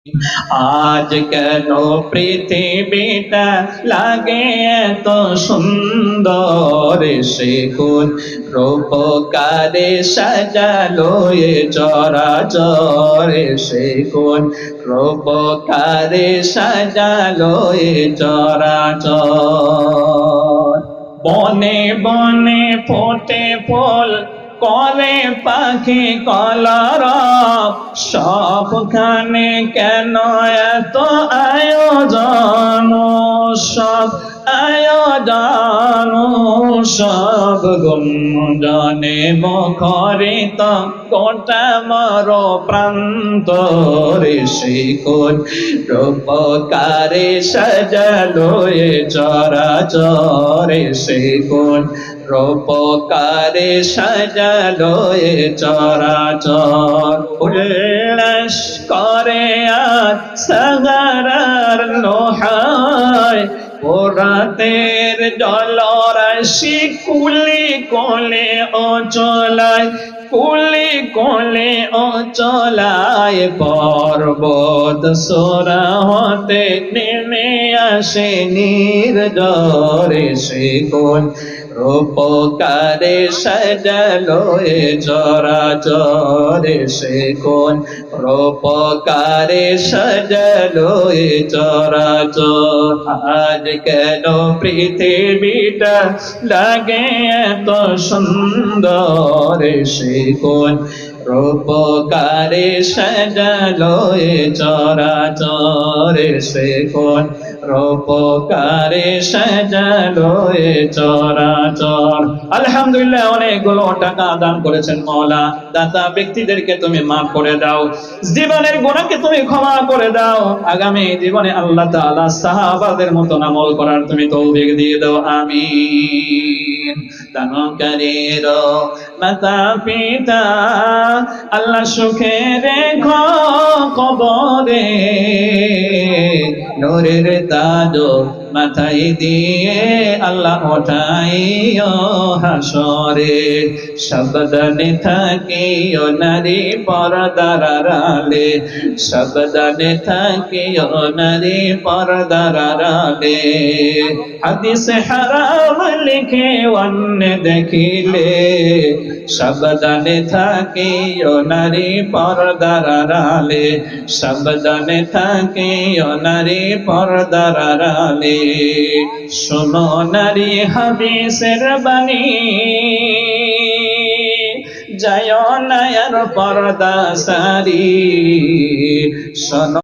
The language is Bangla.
আজ কেন পৃথিবীটা লাগে এত সুন্দর, সে কোন রূপকারে সাজালো এ চরাচর, সে কোন রূপকারে সাজালো এ চরাচর। বনে বনে ফোটে ফুল, করে পাখি কলরব, সবখানে কেন এত আয়োজন, সব আয়োজন, সব গুঞ্জনে মুখরিত গোটা মর প্রান্তরে, সে কোন রূপকারে সাজালো এ চরাচরে, সে কোন রূপকারে সাজালো এ চরাচর। উল্লাস করে আর সাগরার লোহায়, রাতের জলরাশি কুলি কোলে ও চলায়, কুলি কোলে ও চলায়, পর্বত সোরা হতে নেমে আসে নির্ঝরে, সে কোন রূপকারে সাজালো এ চরাচরে, সে কোন রূপকারে সাজালো এ চরাচর। আজ কেন পৃথিবীটা লাগে এত সুন্দর, সে কোন রূপকারে সাজালো এ চরাচর, সে কোন রূপকারে সাজালো এ চরাচর। আলহামদুলিল্লাহ, অনেকগুলো টাকা দান করেছেন মওলা। দাতা ব্যক্তিদেরকে তুমি মাফ করে দাও, জীবনের গুনাহকে তুমি ক্ষমা করে দাও, আগামী জীবনে আল্লাহ তাআলা সাহাবাদের মতো আমল করার তুমি তৌফিক দিয়ে দাও, আমিন। দানকারীর মাতা পিতা আল্লাহ সুখে রেখো কবরে, নূরের তাজ মাথায় দিয়ে আল্লাহ ওঠাইও হাসরে, সাবধানে থাকিও নারী পর্দার আড়ালে, সাবধানে থাকিও নারী পর্দার আড়ালে, হাদিসে হারাম লিখে অন্য দেখিলে, সাবধানে থাকিও নারী পর্দার আড়ালে, সাবধানে থাকিও নারী পর্দার আড়ালে, শোনো নারী হাদিসের বাণী, যায় না আর পর্দা সারি, শোনো